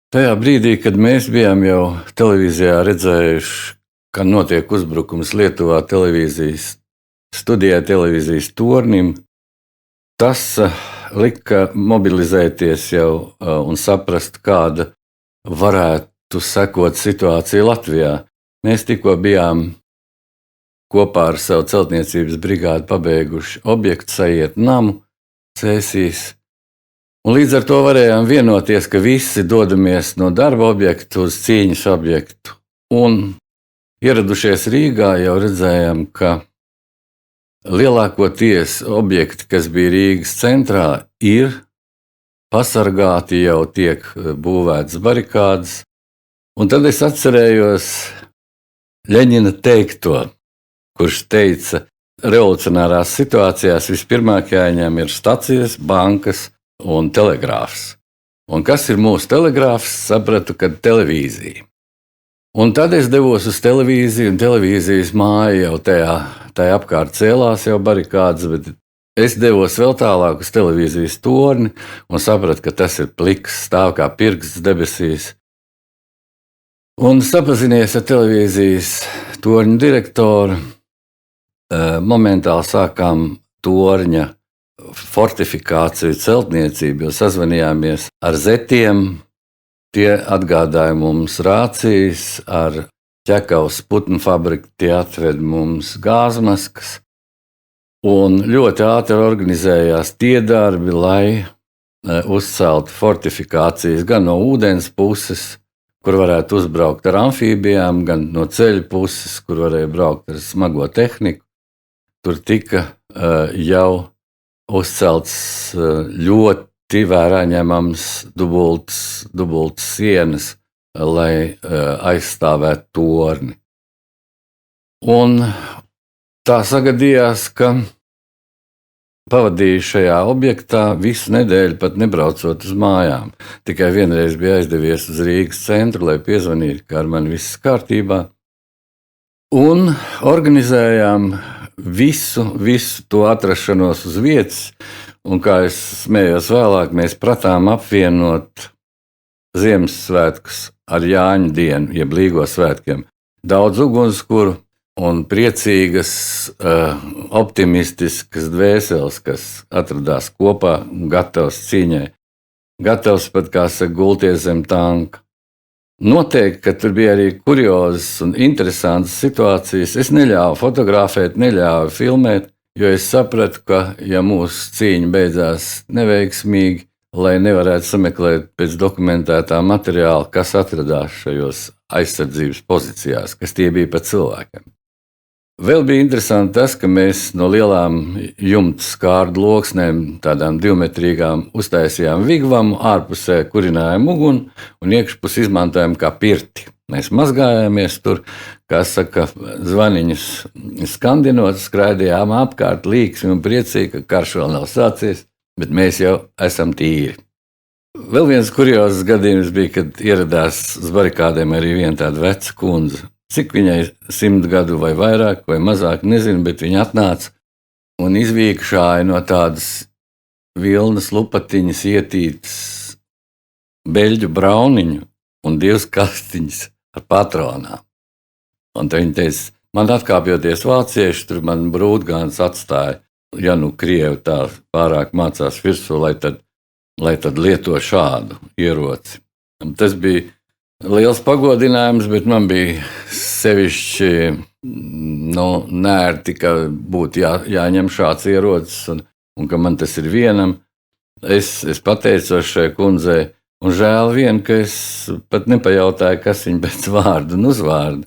Tajā brīdī, kad mēs bijām jau televīzijā redzējuši, ka notiek uzbrukums Lietuvā televīzijas studijai, televīzijas tornim, tas lika mobilizēties jau un saprast, kāda varētu sekot situācija Latvijā. Mēs tikko bijām kopā ar savu celtniecības brigādi pabeiguši objektu Sajiet namu Cēsīs. Un līdz ar to varējām vienoties, ka visi dodamies no darba objekta uz cīņas objektu. Un ieradušies Rīgā, jau redzējām, ka lielākoties objekti, kas bija Rīgas centrā, ir pasargāti, jau tiek būvētas barikādes. Un tad es atcerējos Ļeņina teikto, kurš teica, revolucionārās situācijās vispirmāk jāņem ir stacijas, bankas un telegrāfs. Un kas ir mūsu telegrāfs? Sapratu, ka televīzija. Un tad es devos uz televīziju, un televīzijas māja jau tajā apkārt cēlās jau barikādas, bet es devos vēl tālāk uz televīzijas torni un sapratu, ka tas ir pliks, stāv kā pirksts debesīs. Un sapazinies ar televīzijas torņa direktoru. Momentāli sākām torņa fortifikāciju, celtniecību, jo sazvanījāmies ar zetiem. Tie atgādāja mums rācijas, ar ķekavas putnu fabriku tie atved mums gāzmaskas. Un ļoti ātri organizējās tie darbi, lai uzceltu fortifikācijas gan no ūdens puses, kur varētu uzbraukt ar amfībijām, gan no ceļa puses, kur varēja braukt ar smago tehniku. Tur tika jau uzcelts ļoti vērā ņemams dubultas sienas, lai aizstāvētu torni. Un tā sagadījās, ka pavadīju šajā objektā visu nedēļu, pat nebraucot uz mājām. Tikai vienreiz bija aizdevies uz Rīgas centru, lai piezvanītu, ka ar mani viss kārtībā. Un organizējām visu to atrašanos uz vietas, un kā es smējos vēlāk, mēs pratām apvienot Ziemassvētkus ar Jāņu dienu, jeb Līgo svētkiem. Daudz ugunskura un priecīgas, optimistiskas dvēseles, kas atradās kopā un gatavs cīņai. Gatavs pat, kā saka, gulties zem tanka. Noteikti, ka tur bija arī kuriozas un interesantas situācijas. Es neļāvu fotografēt, neļāvu filmēt, jo es sapratu, ka, ja mūsu cīņa beidzās neveiksmīgi, lai nevarētu sameklēt pēc dokumentētā materiāla, kas atradās šajos aizsardzības pozīcijās, kas tie bija pa cilvēkiem. Vēl bija interesanti tas, ka mēs no lielām jumta skārdu loksnēm, tādām divmetrīgām, uztaisījām vigvamu, ārpusē kurinājām uguni un iekšpus izmantojām kā pirti. Mēs mazgājāmies tur, kā saka, zvaniņus skandinot, skraidījām apkārt līksmi un priecīgi, ka karš vēl nav sācies, bet mēs jau esam tīri. Vēl viens kuriozs gadījums bija, kad ieradās uz barikādēm arī viena tāda veca kundze. Cik viņai 100 gadu vai vairāk, vai mazāk, nezinu, bet viņa atnāca un izvīkšāja no tādas vilnas lupatiņas ietītas beļģu brauniņu un 2 kastiņas ar patronām. Un tad viņa teica, man atkāpjoties vācieši, tur man brūtgāns atstāja, ja nu Krievi tā pārāk mācās virsū, lai tad lieto šādu ieroci. Un tas bija liels pagodinājums, bet man bija sevišķi nērti, ka būtu jāņem šāds ierocis un ka man tas ir vienam. Es pateicos šai kundzei un žēl vien, ka es pat nepajautāju, kas viņa pēc vārda un uzvārda,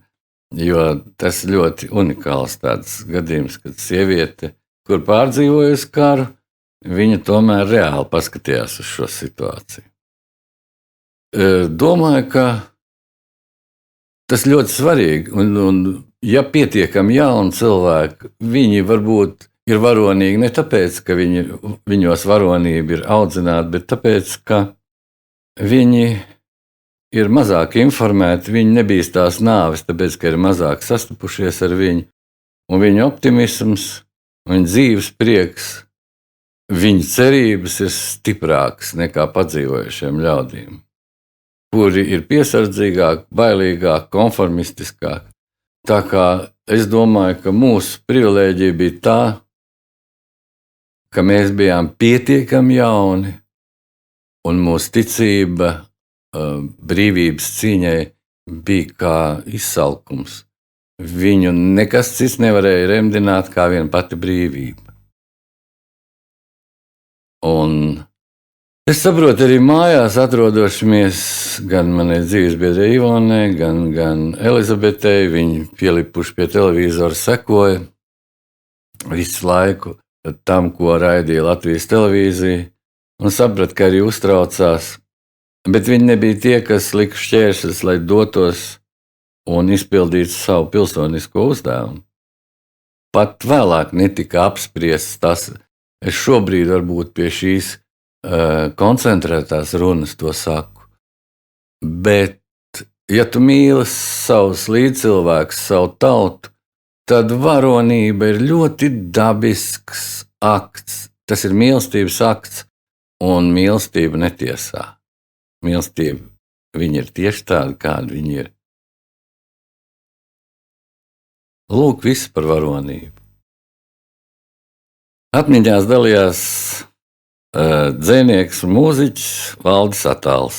jo tas ļoti unikāls tāds gadījums, kad sieviete, kur pārdzīvojusi karu, viņa tomēr reāli paskatījās uz šo situāciju. Domāju, ka tas ļoti svarīgi, un ja pietiekami jauni cilvēki, viņi varbūt ir varonīgi ne tāpēc, ka viņos varonība ir audzināta, bet tāpēc, ka viņi ir mazāk informēti, viņi nebīstās nāves, tāpēc, ka ir mazāk sastapušies ar viņu, un viņu optimisms, viņa dzīves prieks, viņa cerības ir stiprākas nekā padzīvojušiem ļaudīm. kuri ir piesardzīgāki, bailīgāki, konformistiskāki. Tā kā es domāju, ka mūsu privilēģija bija tā, ka mēs bijām pietiekami jauni, un mūsu ticība brīvības cīņai bija kā izsalkums. Viņu nekas cits nevarēja remdināt kā viena pati brīvība. Un es saprotu, arī mājās atrodošamies gan manai dzīvesbiedrei Ivonai, gan Elizabetei. Viņi pielipuši pie televizora, sekoja visu laiku tam, ko raidīja Latvijas televīzija, un sapratu, ka arī uztraucās. Bet viņi nebija tie, kas lika šķēršļus, lai dotos un izpildītu savu pilsonisko uzdevumu. Pat vēlāk netika apspriests tas. Es šobrīd varbūt pie šīs koncentrētās runas to saku. Bet, ja tu mīli savus līdzcilvēkus, savu tautu, tad varonība ir ļoti dabisks akts. Tas ir mīlestības akts, un mīlestība netiesā. Mīlestība, viņi ir tieši tādi, kādi viņi ir. Lūk, viss par varonību. Atmiņās dalījās dzejnieks un mūziķis Valdis Atāls.